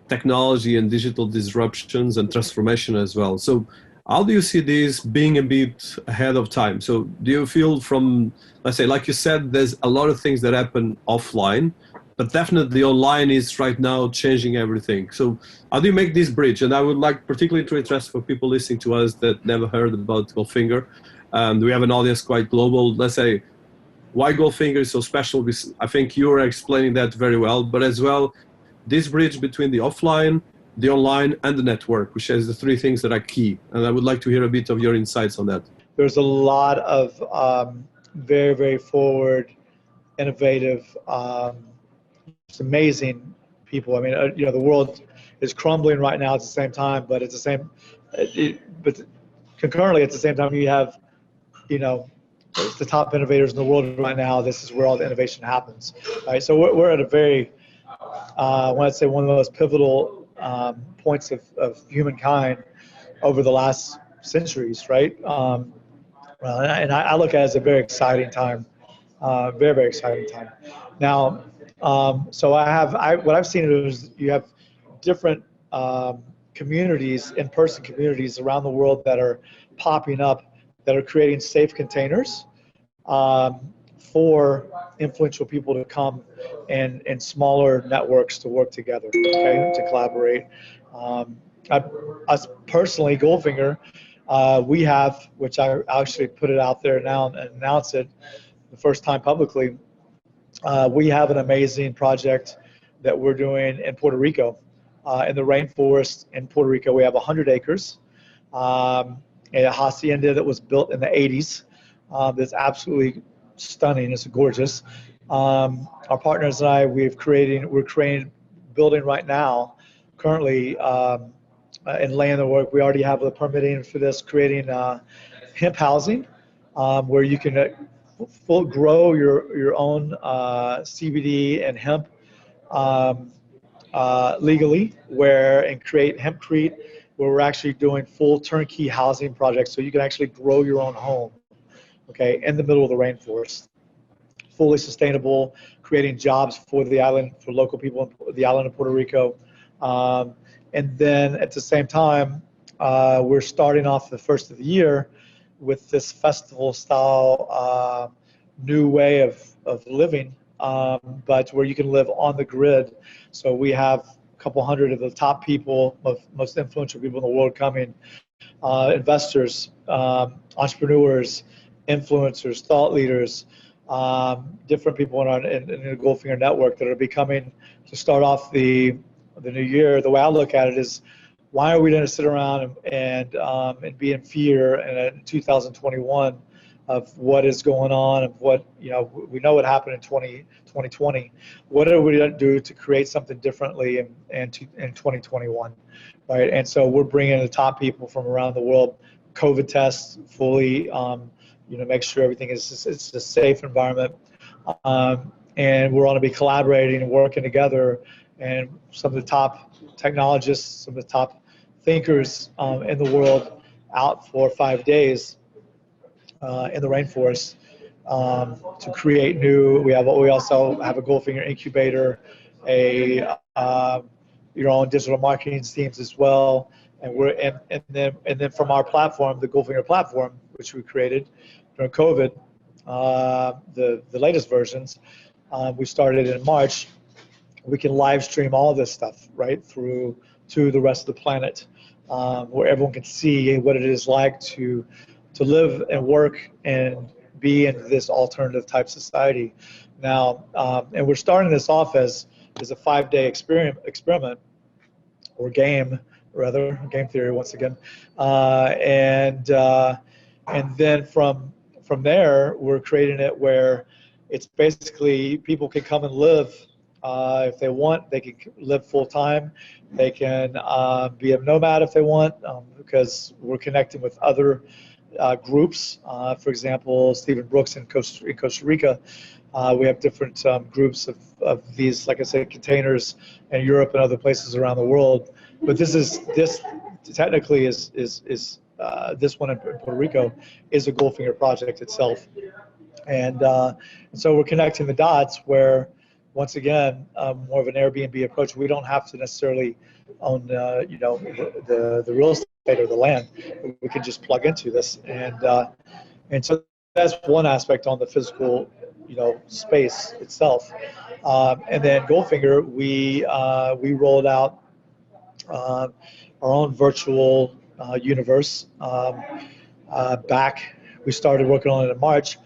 technology and digital disruptions and transformation as well. So how do you see this being a bit ahead of time? So do you feel from, let's say, like you said, there's a lot of things that happen offline, but definitely online is right now changing everything. So how do you make this bridge? And I would like particularly to address for people listening to us that never heard about Goldfinger. We have an audience quite global. Let's say, why Goldfinger is so special? I think you are explaining that very well, but as well, this bridge between the offline, the online, and the network, which is the three things that are key. And I would like to hear a bit of your insights on that. There's a lot of very, very forward, innovative, just amazing people. I mean, the world is crumbling right now at the same time, but but concurrently at the same time, you have, the top innovators in the world right now. This is where all the innovation happens, right? So we're at a very, I want to say, one of the most pivotal points of humankind over the last centuries, right? And I look at it as a very exciting time, very, very exciting time. Now, so what I've seen is you have different communities, in-person communities around the world that are popping up, that are creating safe containers for influential people to come and smaller networks to work together, okay, to collaborate. Us personally, Goldfinger, we have, which I actually put it out there now and announce it the first time publicly, we have an amazing project that we're doing in Puerto Rico, in the rainforest in Puerto Rico. We have 100 acres. A hacienda that was built in the 80s. That's absolutely stunning. It's gorgeous. Our partners and I, we're creating, building right now, currently and laying the work. We already have the permitting for this, creating hemp housing, where you can grow your own CBD and hemp legally, and create hempcrete, where we're actually doing full turnkey housing projects, so you can actually grow your own home, okay, in the middle of the rainforest, fully sustainable, creating jobs for the island, for local people in the island of Puerto Rico. And then at the same time, we're starting off the first of the year with this festival style new way of living, but where you can live on the grid. So we have a couple hundred of the top people, most influential people in the world coming, investors, entrepreneurs, influencers, thought leaders, different people in the Goldfinger network that are becoming to start off the new year. The way I look at it is, why are we going to sit around and be in fear in 2021 of what is going on, of what, we know what happened in 2020. What are we going to do to create something differently in 2021, right? And so we're bringing the top people from around the world, COVID tests fully, make sure everything it's a safe environment. And we're going to be collaborating and working together. And some of the top technologists, some of the top thinkers in the world out for 5 days in the rainforest to create new. We also have a Goldfinger incubator, your own digital marketing teams as well. And then from our platform, the Goldfinger platform, which we created during COVID, the latest versions, we started in March. We can live stream all this stuff right through to the rest of the planet, where everyone can see what it is like to live and work and be in this alternative type society. Now, and we're starting this off as a 5-day experiment or game theory once again, and then from there we're creating it where it's basically people can come and live. If they want, they can live full time. They can be a nomad if they want, because we're connecting with other groups. For example, Stephen Brooks in Costa Rica. We have different groups of these, like I said, containers in Europe and other places around the world. But this technically is this one in Puerto Rico is a Goldfinger project itself, and so we're connecting the dots where, once again, more of an Airbnb approach. We don't have to necessarily own, the real estate or the land. We can just plug into this, and so that's one aspect on the physical, space itself. And then Goldfinger, we rolled out our own virtual universe. We started working on it in March.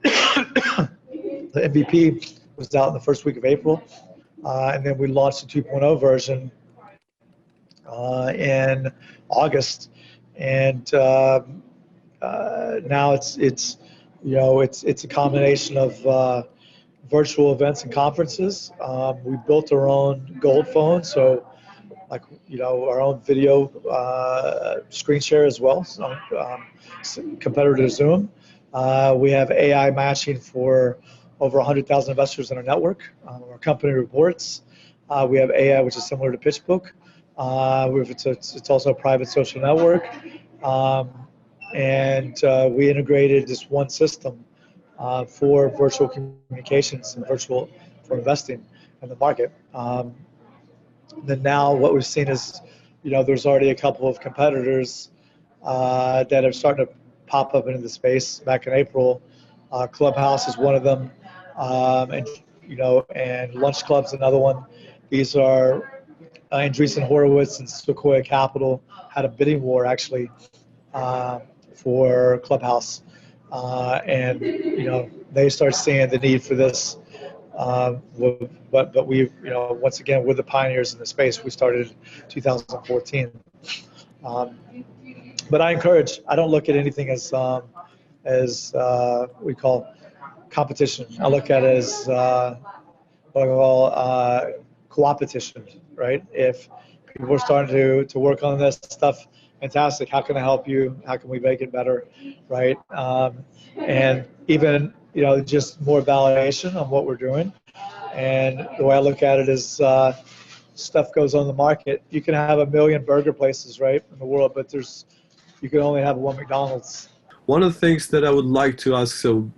The MVP was out in the first week of April, and then we launched the 2.0 version in August, and now it's a combination of virtual events and conferences. We built our own gold phone, so our own video screen share as well, so, competitor to Zoom. We have AI matching for over 100,000 investors in our network. Our company reports. We have AI, which is similar to PitchBook. It's also a private social network. And we integrated this one system for virtual communications and virtual for investing in the market. Then now what we've seen is, there's already a couple of competitors that are starting to pop up into the space back in April. Clubhouse is one of them, and Lunch Club's another one. These are Andreessen Horowitz and Sequoia Capital had a bidding war actually for Clubhouse, and they start seeing the need for this. But we, once again, we're the pioneers in the space. We started in 2014. But I don't look at anything as we call competition. I look at it as what I call co-opetition, right? If people are starting to work on this stuff. Fantastic. How can I help you? How can we make it better? Right. And even, just more validation on what we're doing. And the way I look at it is stuff goes on the market. You can have 1 million burger places, right, in the world, but you can only have one McDonald's. One of the things that I would like to ask, so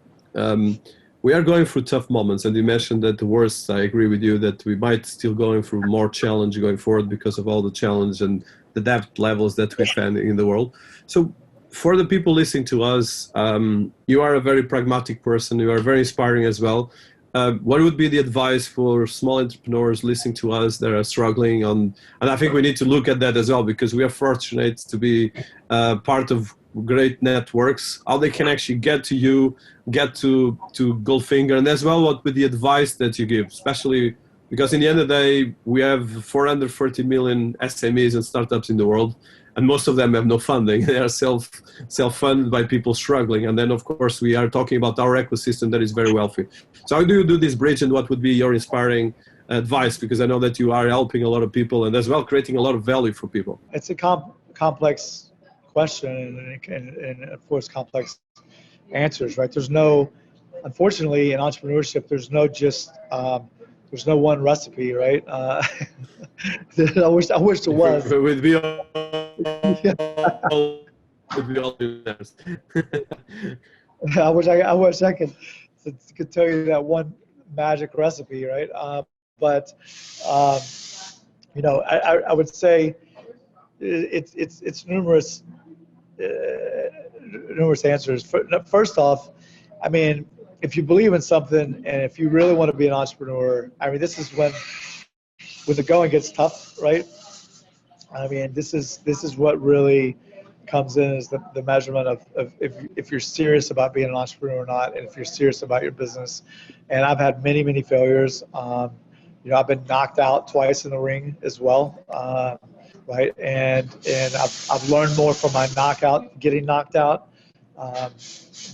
we are going through tough moments, and you mentioned that the worst, I agree with you, that we might still going through more challenge going forward because of all the challenge and the debt levels that we find in the world. So for the people listening to us, you are a very pragmatic person, you are very inspiring as well. What would be the advice for small entrepreneurs listening to us that are struggling on, and I think we need to look at that as well, because we are fortunate to be part of great networks, how they can actually get to you, get to Goldfinger, and as well what with the advice that you give, especially because in the end of the day, we have 430 million SMEs and startups in the world, and most of them have no funding. They are self-funded by people struggling. And then, of course, we are talking about our ecosystem that is very wealthy. So how do you do this bridge, and what would be your inspiring advice? Because I know that you are helping a lot of people and as well creating a lot of value for people. It's a complex question and of course, complex answers, right? Unfortunately, in entrepreneurship, there's no one recipe, right? I wish there was. With me, I wish I could tell you that one magic recipe, right? But I would say it's numerous answers. First off, I mean, if you believe in something and if you really want to be an entrepreneur, I mean, this is when the going gets tough, right? I mean, this is what really comes in is the measurement of if you're serious about being an entrepreneur or not, and if you're serious about your business. And I've had many failures. I've been knocked out twice in the ring as well, right? And I've learned more from my getting knocked out,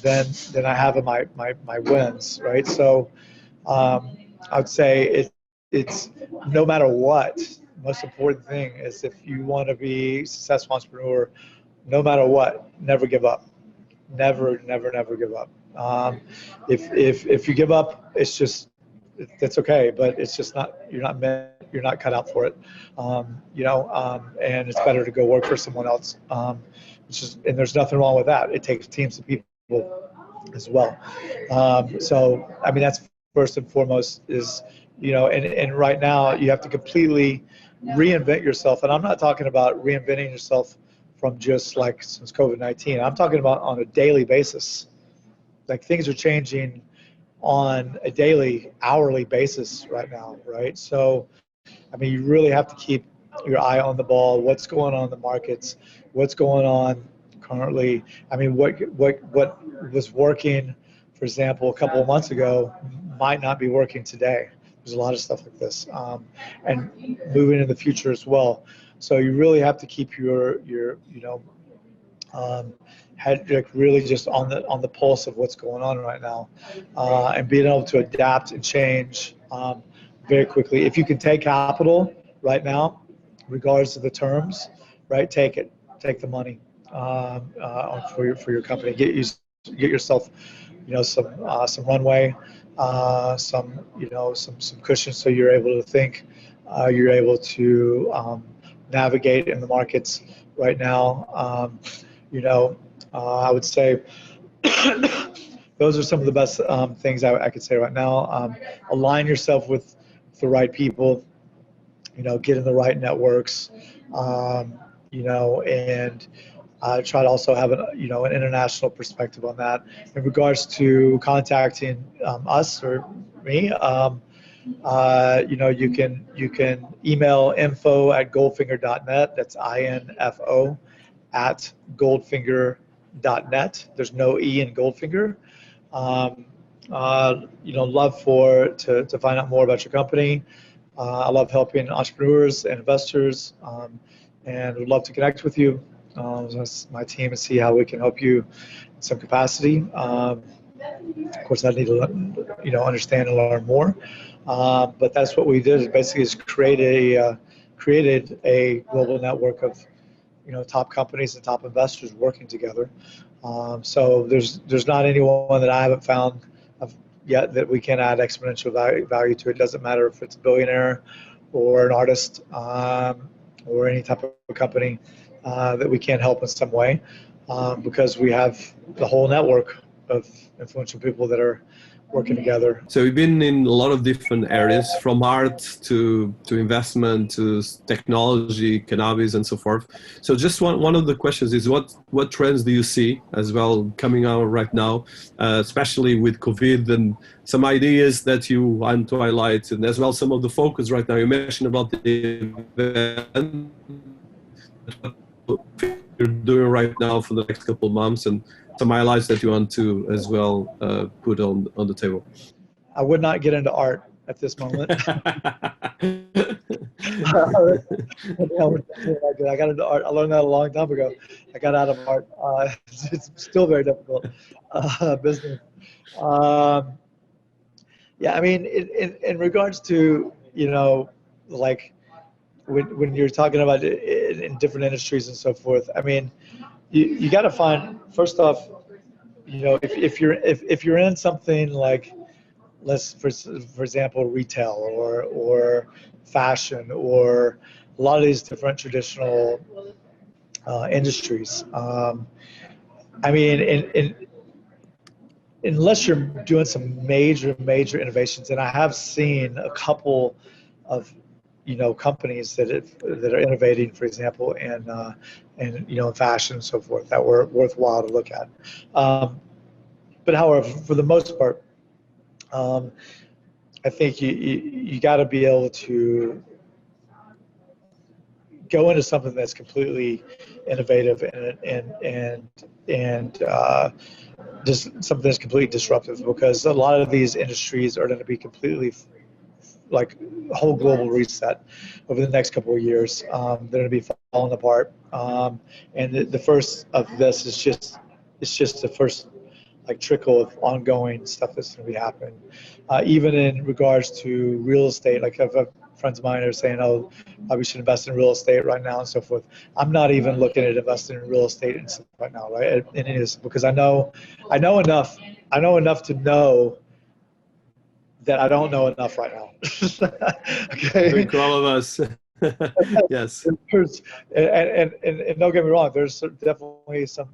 than I have in my wins, right? So I would say it's no matter what. Most important thing is if you want to be a successful entrepreneur, no matter what, never give up. Never give up. If you give up, that's okay, but it's just you're not cut out for it. And it's better to go work for someone else. And there's nothing wrong with that. It takes teams of people as well. So I mean, that's first and foremost is, and right now you have to completely reinvent yourself. And I'm not talking about reinventing yourself from just like since COVID-19. I'm talking about on a daily basis. Like things are changing on a daily, hourly basis right now, right? So, I mean, you really have to keep your eye on the ball. What's going on in the markets? What's going on currently? I mean, what was working, for example, a couple of months ago might not be working today. There's a lot of stuff like this, and moving in the future as well. So you really have to keep your head like really just on the pulse of what's going on right now, and being able to adapt and change very quickly. If you can take capital right now, regardless of the terms, right, take it. Take the money for your company. Get yourself, some runway, some cushion, so you're able to think, you're able to navigate in the markets right now. I would say those are some of the best things I could say right now. Align yourself with the right people, get in the right networks, and try to also have an international perspective on that. In regards to contacting us or me, you can email info@goldfinger.net. That's info at goldfinger.net. There's no E in Goldfinger. Love to find out more about your company. I love helping entrepreneurs and investors, and would love to connect with you, my team, and see how we can help you in some capacity. Of course, I need to understand and learn more. But that's what we did, is basically is create created a global network of top companies and top investors working together. So there's not anyone that I haven't found yet that we can add exponential value to. It doesn't matter if it's a billionaire or an artist or any type of company that we can help in some way, because we have the whole network of influential people that are working together. So we've been in a lot of different areas, from art to investment to technology, cannabis, and so forth. So just one of the questions is what trends do you see as well coming out right now, especially with COVID, and some ideas that you want to highlight, and as well some of the focus right now. You mentioned about the event, what you're doing right now for the next couple of months, and some highlights that you want to as well put on the table. I would not get into art at this moment. I got into art. I learned that a long time ago. I got out of art. It's still very difficult business. Yeah, I mean, in regards to, like when you're talking about in different industries and so forth, I mean, you got to find, first off, if you're in something like, for example, retail or fashion or a lot of these different traditional industries. I mean, unless you're doing some major innovations, and I have seen a couple of companies that are innovating, for example, and fashion and so forth, that were worthwhile to look at. But however, for the most part, I think you got to be able to go into something that's completely innovative and just something that's completely disruptive, because a lot of these industries are going to be completely like a whole global reset over the next couple of years. They're going to be falling apart, and the first of this is just the first like trickle of ongoing stuff that's going to be happening. Even in regards to real estate, like I've friends of mine are saying, "Oh, we should invest in real estate right now," and so forth. I'm not even looking at investing in real estate and stuff right now, right? And it is because I know enough to know that I don't know enough right now. Okay. I think all of us. Yes. And don't get me wrong, there's definitely some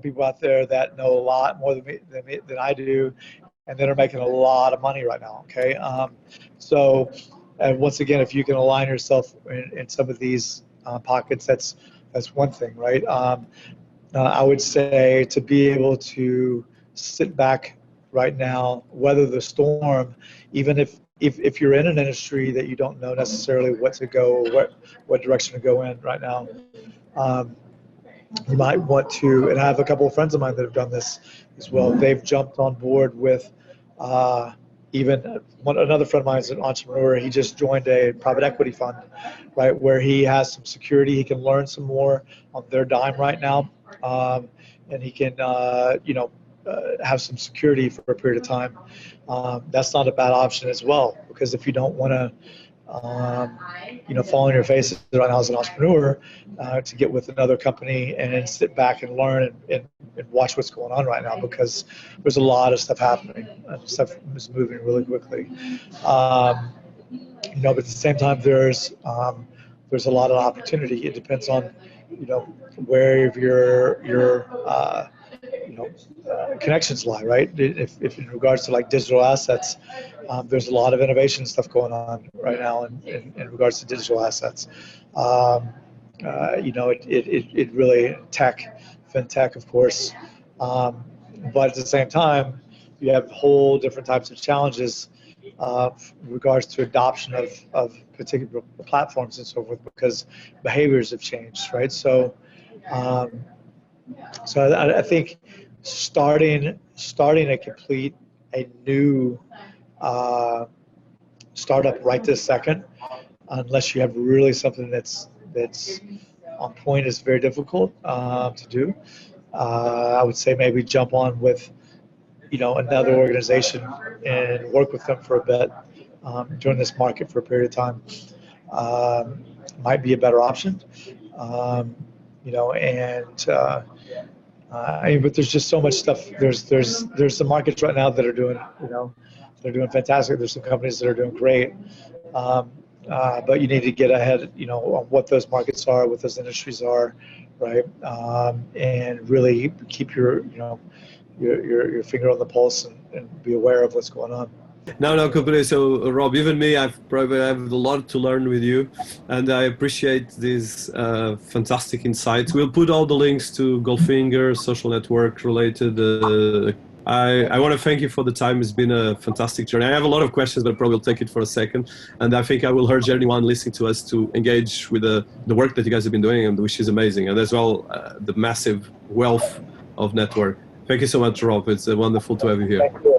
people out there that know a lot more than I do, and that are making a lot of money right now. Okay. So, and once again, if you can align yourself in some of these pockets, that's one thing, right? I would say to be able to sit back right now, weather the storm, even if you're in an industry that you don't know necessarily what to go, or what direction to go in right now. You might want to, and I have a couple of friends of mine that have done this as well. They've jumped on board with even another friend of mine is an entrepreneur. He just joined a private equity fund, right, where he has some security. He can learn some more on their dime right now, and he can, have some security for a period of time. That's not a bad option as well, because if you don't want to fall on your face right now as an entrepreneur, to get with another company and then sit back and learn and watch what's going on right now, because there's a lot of stuff happening. Stuff is moving really quickly. But at the same time, there's a lot of opportunity. It depends on where your connections lie, right? If in regards to like digital assets, there's a lot of innovation stuff going on right now in regards to digital assets. It really fintech, of course, but at the same time, you have whole different types of challenges in regards to adoption of particular platforms and so forth, because behaviors have changed, right? So I think starting a new startup right this second, unless you have really something that's on point, is very difficult to do. I would say maybe jump on with another organization and work with them for a bit during this market for a period of time. might be a better option. You know, and but there's just so much stuff. There's some markets right now that are doing, you know, they're doing fantastic. There's some companies that are doing great. But you need to get ahead, you know, on what those markets are, what those industries are, right? And really keep your, you know, your finger on the pulse and be aware of what's going on. No, completely. So, Rob, even me, I have a lot to learn with you, and I appreciate these fantastic insights. We'll put all the links to Goldfinger, social network related. I want to thank you for the time. It's been a fantastic journey. I have a lot of questions, but probably will take it for a second. And I think I will urge anyone listening to us to engage with the work that you guys have been doing, and which is amazing, and as well the massive wealth of network. Thank you so much, Rob. It's wonderful to have you here. Thank you.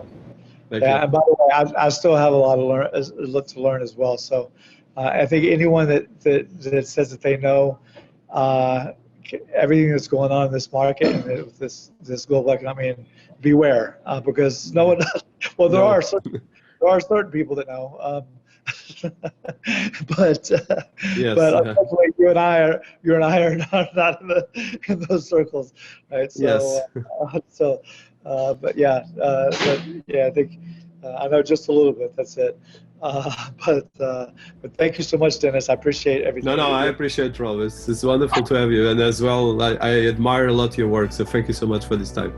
Yeah, and by the way, I still have a lot to learn as well. So I think anyone that says that they know everything that's going on in this market and with this global economy, and beware, because no one does. Well, there are certain people that know, but yes, but unfortunately, you and I are not in those circles, right? So yes. but yeah, I think I know just a little bit. That's it. But thank you so much, Dinis. I appreciate everything. No, I appreciate, Rob. It's wonderful to have you, and as well, I admire a lot your work. So thank you so much for this time.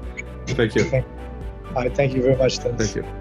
Thank you. All right, thank you very much, Dinis. Thank you.